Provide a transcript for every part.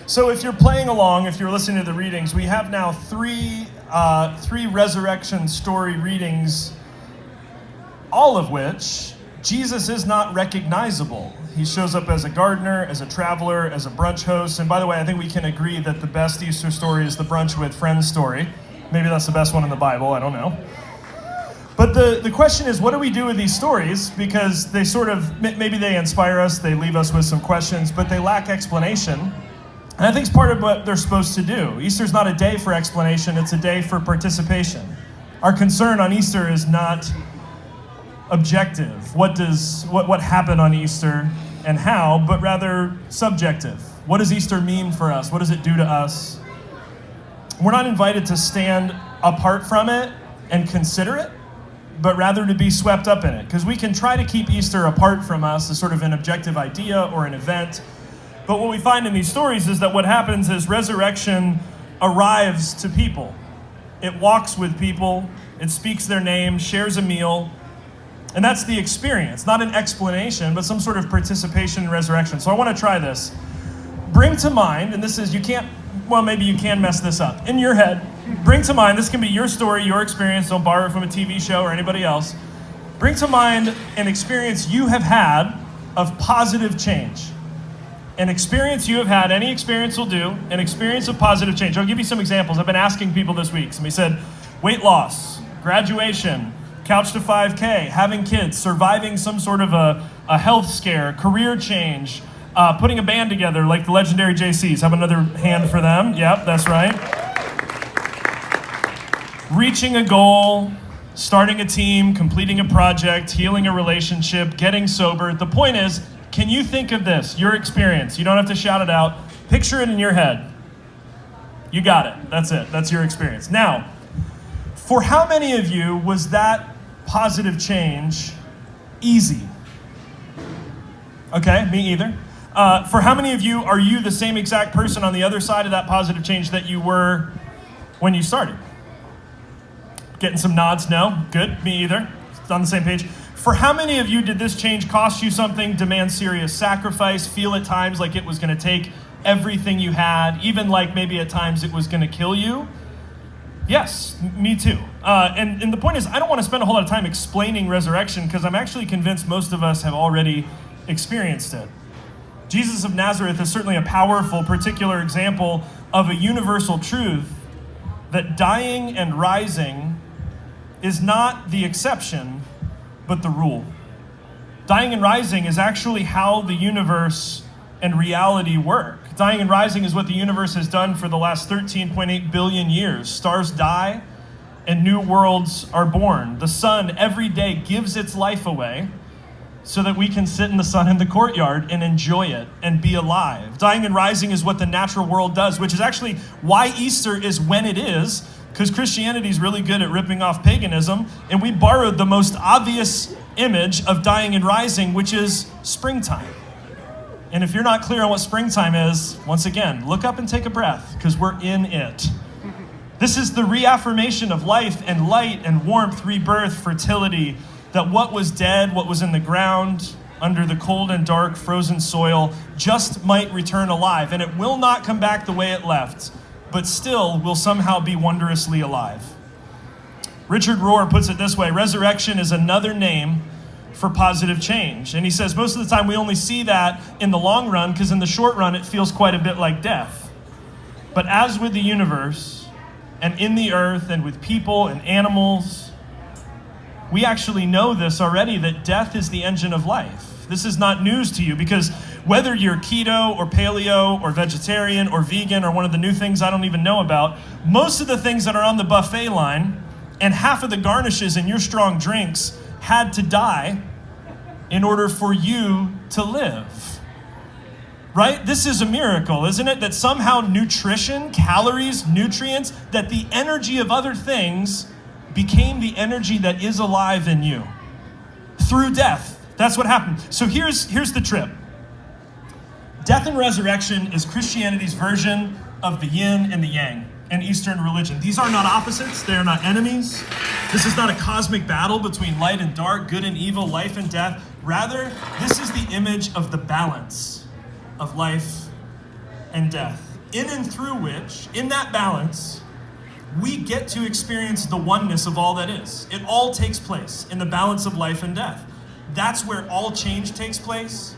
So if you're playing along, if you're listening to the readings, we have now three resurrection story readings, all of which Jesus is not recognizable. He shows up as a gardener, as a traveler, as a brunch host. And by the way, I think we can agree that the best Easter story is the brunch with friends story. Maybe that's the best one in the Bible, I don't know. But the question is, what do we do with these stories? Because they sort of, maybe they inspire us, they leave us with some questions, but they lack explanation. And I think it's part of what they're supposed to do. Easter's not a day for explanation, it's a day for participation. Our concern on Easter is not objective. What happened on Easter and how, but rather subjective. What does Easter mean for us? What does it do to us? We're not invited to stand apart from it and consider it, but rather to be swept up in it. Because we can try to keep Easter apart from us as sort of an objective idea or an event. But what we find in these stories is that what happens is resurrection arrives to people. It walks with people, it speaks their name, shares a meal, and that's the experience, not an explanation, but some sort of participation in resurrection. So I want to try this. Bring to mind, and this is, maybe you can mess this up. In your head, bring to mind, this can be your story, your experience, don't borrow it from a TV show or anybody else. Bring to mind an experience you have had of positive change. An experience you have had, any experience will do, an experience of positive change. I'll give you some examples. I've been asking people this week. Somebody said, weight loss, graduation, couch to 5K, having kids, surviving some sort of a health scare, career change, putting a band together like the legendary JCs. Have another hand for them. Yep, that's right. Reaching a goal, starting a team, completing a project, healing a relationship, getting sober. The point is, can you think of this, your experience? You don't have to shout it out. Picture it in your head. You got it. That's it. That's your experience. Now, for how many of you was that positive change easy? Okay, me either. For how many of you, are you the same exact person on the other side of that positive change that you were when you started? Getting some nods, no? Good, me either. It's on the same page. For how many of you did this change cost you something, demand serious sacrifice, feel at times like it was going to take everything you had, even like maybe at times it was going to kill you? Yes, me too. And the point is, I don't want to spend a whole lot of time explaining resurrection because I'm actually convinced most of us have already experienced it. Jesus of Nazareth is certainly a powerful, particular example of a universal truth that dying and rising is not the exception, but the rule. Dying and rising is actually how the universe and reality work. Dying and rising is what the universe has done for the last 13.8 billion years. Stars die and new worlds are born. The sun every day gives its life away so that we can sit in the sun in the courtyard and enjoy it and be alive. Dying and rising is what the natural world does, which is actually why Easter is when it is, because Christianity is really good at ripping off paganism, and we borrowed the most obvious image of dying and rising, which is springtime. And if you're not clear on what springtime is, once again, look up and take a breath, because we're in it. This is the reaffirmation of life and light and warmth, rebirth, fertility, that what was dead, what was in the ground, under the cold and dark frozen soil, just might return alive. And it will not come back the way it left, but still will somehow be wondrously alive. Richard Rohr puts it this way: resurrection is another name for positive change. And he says most of the time we only see that in the long run, because in the short run it feels quite a bit like death. But as with the universe, and in the earth, and with people and animals, we actually know this already, that death is the engine of life. This is not news to you, because whether you're keto or paleo or vegetarian or vegan or one of the new things I don't even know about, most of the things that are on the buffet line and half of the garnishes in your strong drinks had to die in order for you to live. Right? This is a miracle, isn't it? That somehow nutrition, calories, nutrients, that the energy of other things became the energy that is alive in you through death. That's what happened. So here's the trip. Death and resurrection is Christianity's version of the yin and the yang in Eastern religion. These are not opposites. They are not enemies. This is not a cosmic battle between light and dark, good and evil, life and death. Rather, this is the image of the balance of life and death, in and through which, in that balance, we get to experience the oneness of all that is. It all takes place in the balance of life and death. That's where all change takes place.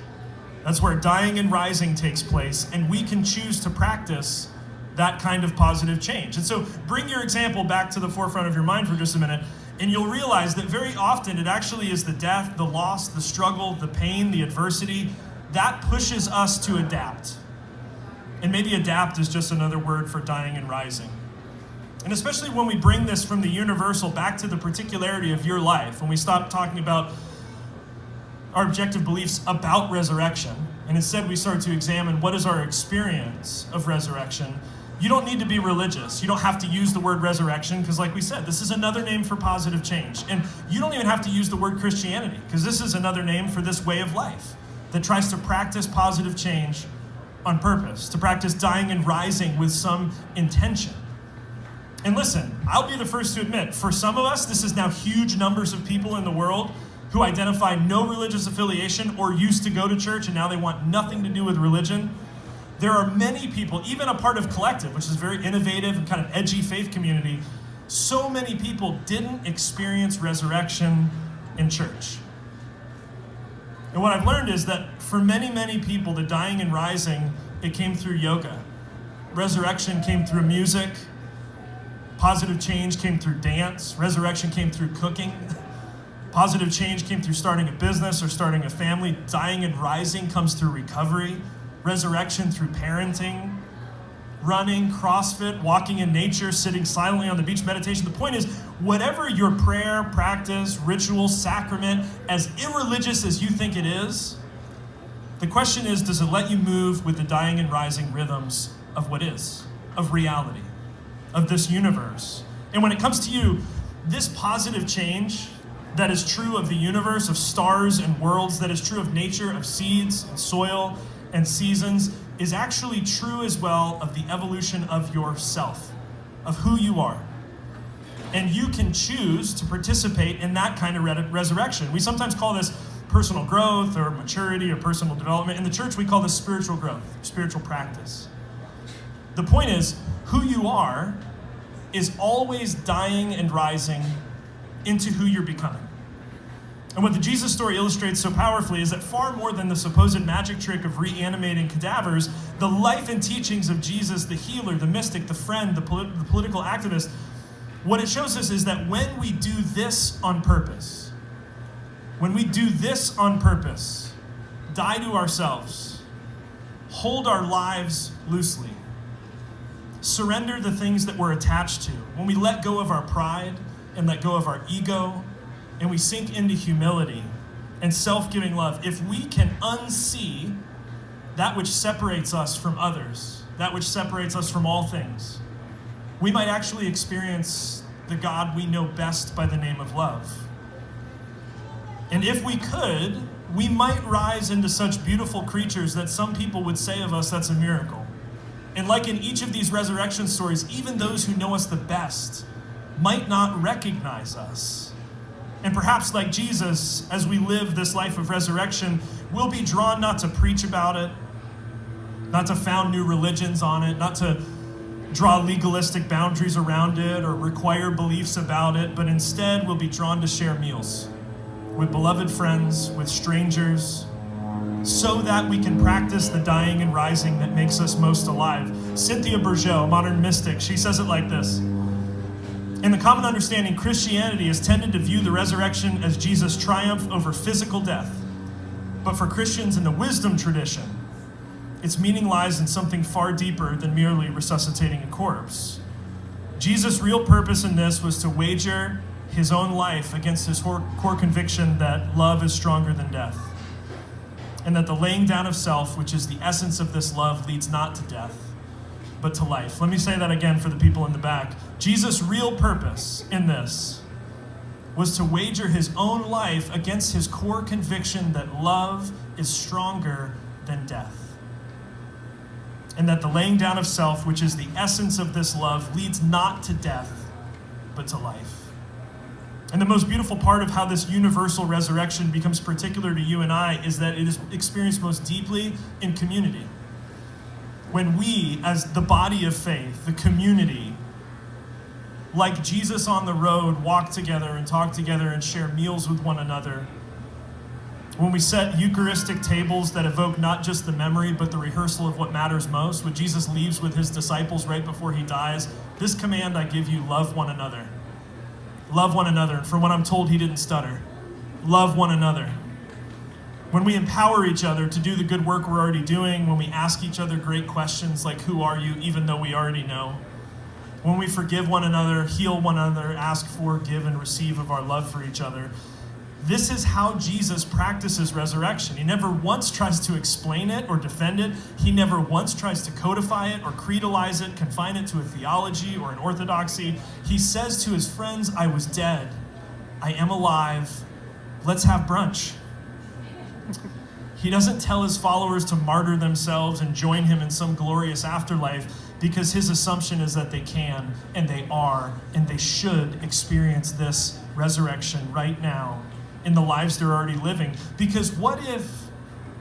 That's where dying and rising takes place, and we can choose to practice that kind of positive change. And so bring your example back to the forefront of your mind for just a minute, and you'll realize that very often it actually is the death, the loss, the struggle, the pain, the adversity, that pushes us to adapt. And maybe adapt is just another word for dying and rising. And especially when we bring this from the universal back to the particularity of your life, when we stop talking about our objective beliefs about resurrection, and instead we start to examine what is our experience of resurrection. You don't need to be religious. You don't have to use the word resurrection because, like we said, this is another name for positive change. And you don't even have to use the word Christianity because this is another name for this way of life that tries to practice positive change on purpose, to practice dying and rising with some intention. And listen, I'll be the first to admit, for some of us, this is now huge numbers of people in the world who identify no religious affiliation or used to go to church and now they want nothing to do with religion. There are many people, even a part of Collective, which is a very innovative and kind of edgy faith community, so many people didn't experience resurrection in church. And what I've learned is that for many, many people, the dying and rising, it came through yoga. Resurrection came through music. Positive change came through dance. Resurrection came through cooking. Positive change came through starting a business or starting a family. Dying and rising comes through recovery. Resurrection through parenting, running, CrossFit, walking in nature, sitting silently on the beach, meditation. The point is, whatever your prayer, practice, ritual, sacrament, as irreligious as you think it is, the question is, does it let you move with the dying and rising rhythms of what is, of reality, of this universe? And when it comes to you, this positive change that is true of the universe, of stars and worlds, that is true of nature, of seeds and soil and seasons, is actually true as well of the evolution of yourself, of who you are. And you can choose to participate in that kind of resurrection. We sometimes call this personal growth or maturity or personal development. In the church, we call this spiritual growth, spiritual practice. The point is, who you are is always dying and rising into who you're becoming. And what the Jesus story illustrates so powerfully is that far more than the supposed magic trick of reanimating cadavers, the life and teachings of Jesus, the healer, the mystic, the friend, the political activist, what it shows us is that when we do this on purpose, die to ourselves, hold our lives loosely, surrender the things that we're attached to, when we let go of our pride and let go of our ego, and we sink into humility and self-giving love, if we can unsee that which separates us from others, that which separates us from all things, we might actually experience the God we know best by the name of love. And if we could, we might rise into such beautiful creatures that some people would say of us, that's a miracle. And like in each of these resurrection stories, even those who know us the best might not recognize us. And perhaps like Jesus, as we live this life of resurrection, we'll be drawn not to preach about it, not to found new religions on it, not to draw legalistic boundaries around it or require beliefs about it, but instead we'll be drawn to share meals with beloved friends, with strangers, so that we can practice the dying and rising that makes us most alive. Cynthia Bourgeault, a modern mystic, she says it like this: in the common understanding, Christianity has tended to view the resurrection as Jesus' triumph over physical death. But for Christians in the wisdom tradition, its meaning lies in something far deeper than merely resuscitating a corpse. Jesus' real purpose in this was to wager his own life against his core conviction that love is stronger than death, and that the laying down of self, which is the essence of this love, leads not to death, but to life. Let me say that again for the people in the back. Jesus' real purpose in this was to wager his own life against his core conviction that love is stronger than death. And that the laying down of self, which is the essence of this love, leads not to death, but to life. And the most beautiful part of how this universal resurrection becomes particular to you and I is that it is experienced most deeply in community. when we, as the body of faith, the community, like Jesus on the road, walk together and talk together and share meals with one another, when we set Eucharistic tables that evoke not just the memory, but the rehearsal of what matters most, when Jesus leaves with his disciples right before he dies, this command I give you, love one another. Love one another. And for what I'm told, he didn't stutter. Love one another. When we empower each other to do the good work we're already doing, when we ask each other great questions like, who are you, even though we already know, when we forgive one another, heal one another, ask for, give, and receive of our love for each other, this is how Jesus practices resurrection. He never once tries to explain it or defend it. He never once tries to codify it or creedalize it, confine it to a theology or an orthodoxy. He says to his friends, I was dead. I am alive. Let's have brunch. He doesn't tell his followers to martyr themselves and join him in some glorious afterlife, because his assumption is that they can, and they are, and they should experience this resurrection right now in the lives they're already living. Because what if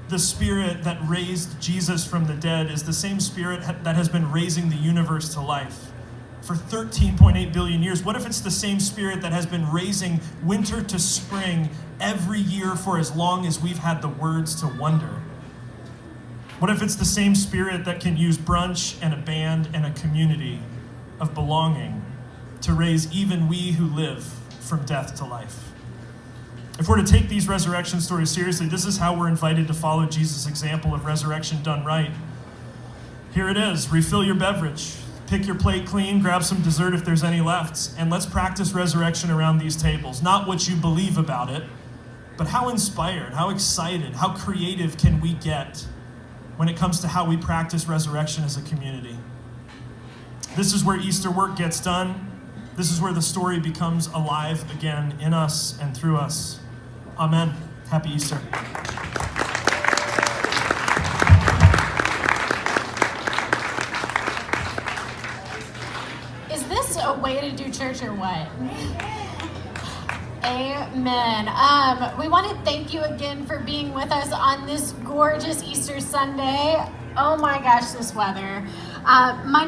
the spirit that raised Jesus from the dead is the same spirit that has been raising the universe to life for 13.8 billion years? What if it's the same spirit that has been raising winter to spring every year for as long as we've had the words to wonder? What if it's the same spirit that can use brunch and a band and a community of belonging to raise even we who live from death to life? If we're to take these resurrection stories seriously, this is how we're invited to follow Jesus' example of resurrection done right. Here it is. Refill your beverage. Pick your plate clean. Grab some dessert if there's any left. And let's practice resurrection around these tables. Not what you believe about it, but how inspired, how excited, how creative can we get when it comes to how we practice resurrection as a community? This is where Easter work gets done. This is where the story becomes alive again in us and through us. Amen. Happy Easter. Is this a way to do church or what? Amen. We want to thank you again for being with us on this gorgeous Easter Sunday. Oh my gosh, this weather. My